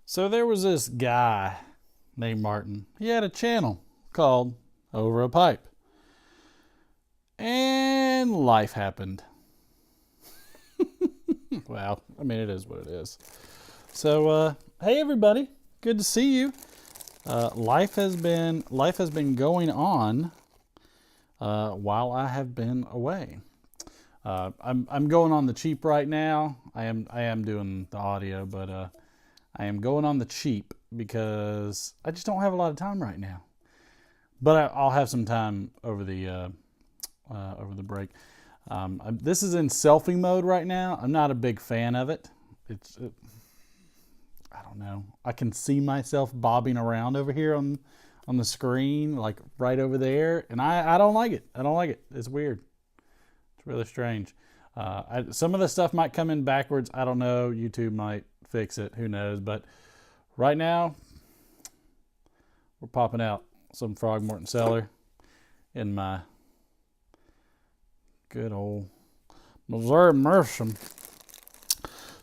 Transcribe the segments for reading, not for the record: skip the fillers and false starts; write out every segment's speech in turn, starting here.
So there was this guy named Martin. He had a channel called Over a Pipe. And life happened. Well, I mean, it is what it is. So, hey everybody, good to see you. Life has been going on while I have been away. I'm going on the cheap right now. I am doing the audio, but I am going on the cheap because I just don't have a lot of time right now. But I'll have some time over the break. This is in selfie mode right now. I'm not a big fan of it. I don't know. I can see myself bobbing around over here on the screen, like right over there, and I don't like it. I don't like it. It's weird. It's really strange. Some of the stuff might come in backwards. I don't know. YouTube might fix it. Who knows? But right now, we're popping out some Frog Morton Cellar in my good old Missouri Mersham.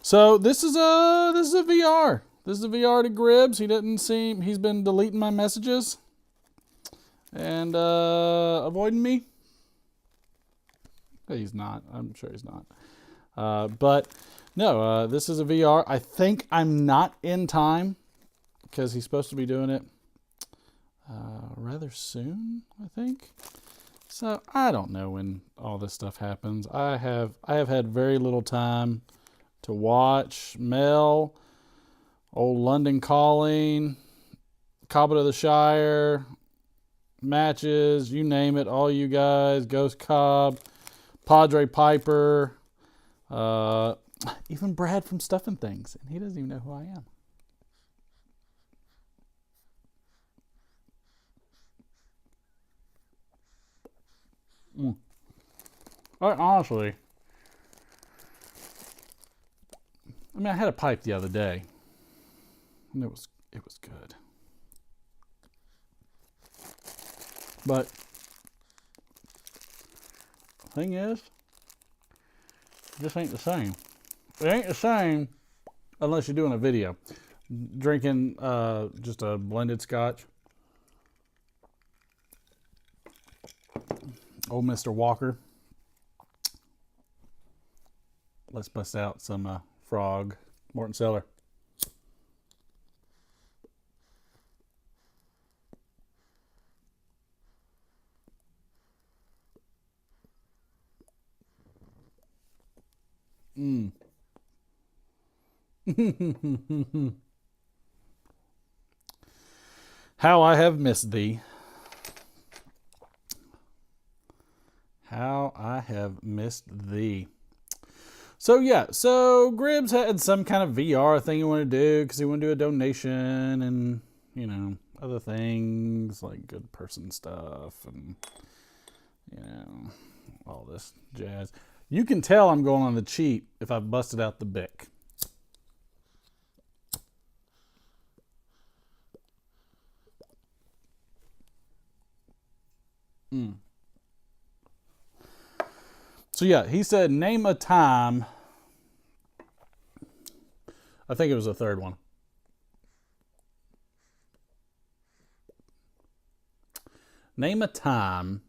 So this is a VR. This is a VR to Gribbs. He's been deleting my messages and avoiding me. He's not. I'm sure he's not. But no, this is a VR. I think I'm not in time because he's supposed to be doing it rather soon, I think. So I don't know when all this stuff happens. I have had very little time to watch Mel, Old London Calling, Cobbett of the Shire, matches, you name it, all you guys, Ghost Cobb, Padre Piper, even Brad from Stuff and Things, and he doesn't even know who I am. Honestly, I mean, I had a pipe the other day, and it was good. But the thing is, it just ain't the same. It ain't the same unless you're doing a video. Drinking just a blended scotch. Old Mr. Walker. Let's bust out some Frog Morton Cellar. How I have missed thee. How I have missed thee. So Gribbs had some kind of VR thing he wanted to do because he wanted to do a donation and, other things like good person stuff and, all this jazz. You can tell I'm going on the cheap if I've busted out the Bic. So he said name a time. I think it was the third one. Name a time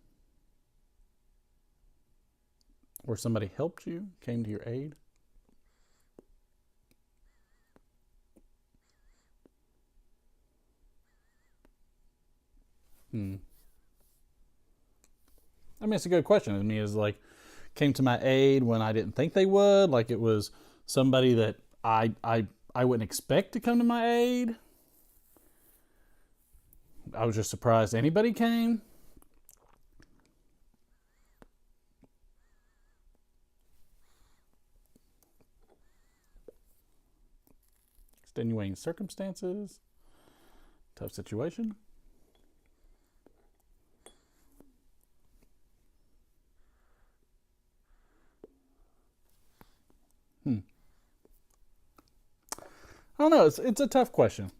where somebody helped you, came to your aid. I mean, it's a good question. I mean, it's like, came to my aid when I didn't think they would. Like it was somebody that I wouldn't expect to come to my aid. I was just surprised anybody came. Extenuating circumstances. Tough situation. I don't know. It's a tough question.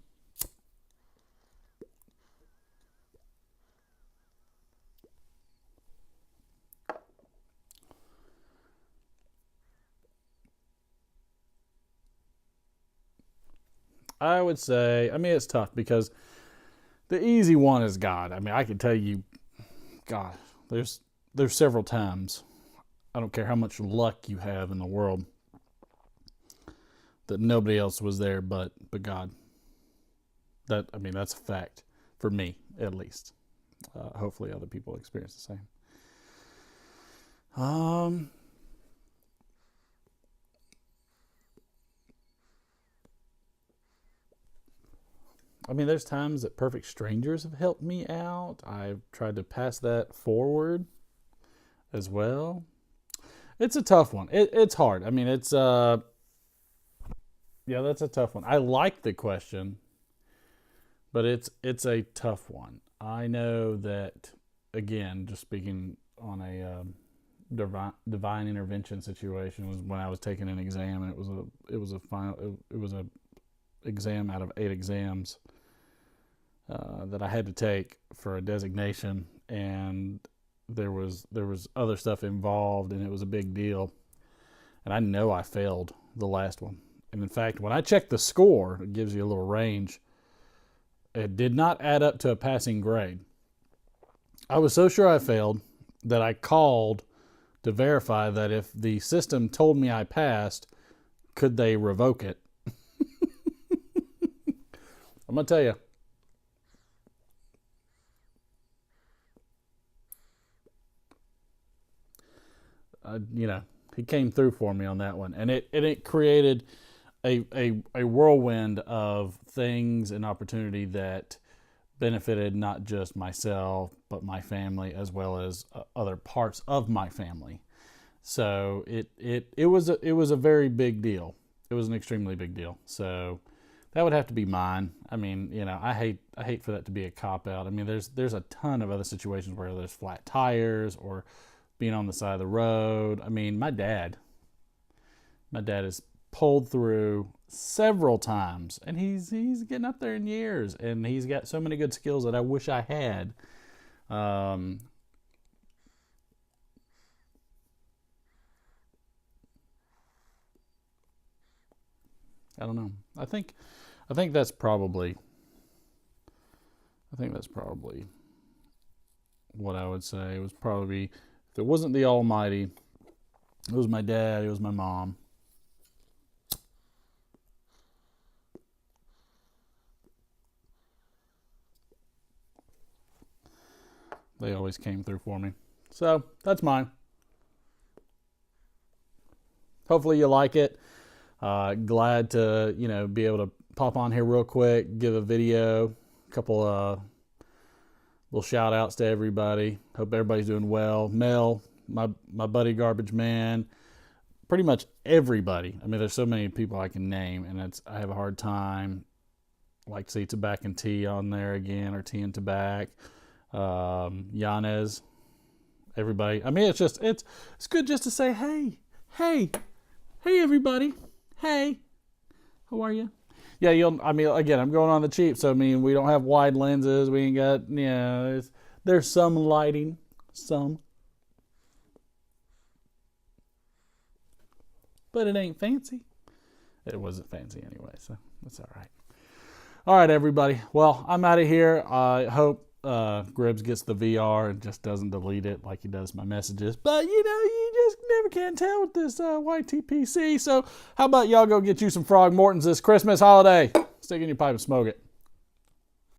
I would say, I mean, it's tough because the easy one is God. I mean, I can tell you, God, there's several times, I don't care how much luck you have in the world, that nobody else was there but God. That's a fact for me, at least. Hopefully other people experience the same. There's times that perfect strangers have helped me out. I've tried to pass that forward as well. It's a tough one. It's hard. That's a tough one. I like the question, but it's a tough one. I know that, again, just speaking on a divine intervention situation, was when I was taking an exam, and it was a exam out of 8 exams that I had to take for a designation, and there was other stuff involved, and it was a big deal. And I know I failed the last one. And in fact, when I checked the score, it gives you a little range. It did not add up to a passing grade. I was so sure I failed that I called to verify that if the system told me I passed, could they revoke it? I'm going to tell you. He came through for me on that one. And it created a whirlwind of things and opportunity that benefited not just myself, but my family, as well as other parts of my family. So it was a very big deal. It was an extremely big deal. So that would have to be mine. I hate for that to be a cop out. There's a ton of other situations where there's flat tires or being on the side of the road. My dad is pulled through several times, and he's getting up there in years, and he's got so many good skills that I wish I had. I don't know. I think that's probably what I would say. It was probably, if it wasn't the Almighty, it was my dad, it was my mom. They always came through for me. So that's mine. Hopefully you like it. Glad to, be able to pop on here real quick, give a video, a couple little shout outs to everybody. Hope everybody's doing well. Mel, my buddy Garbage Man, pretty much everybody. There's so many people I can name, and I have a hard time. Like to see Tobacco and Tea on there again, or Tea and Tobacco. Yanez, everybody. It's good just to say, hey everybody, hey, how are you? Yeah, again, I'm going on the cheap, so we don't have wide lenses, we ain't got, there's some lighting, but it ain't fancy. It wasn't fancy anyway, so that's all right. All right, everybody. Well, I'm out of here. I hope Gribbs gets the VR and just doesn't delete it like he does my messages. But, you just never can tell with this YTPC. So how about y'all go get you some Frog Mortons this Christmas holiday? Stick in your pipe and smoke it.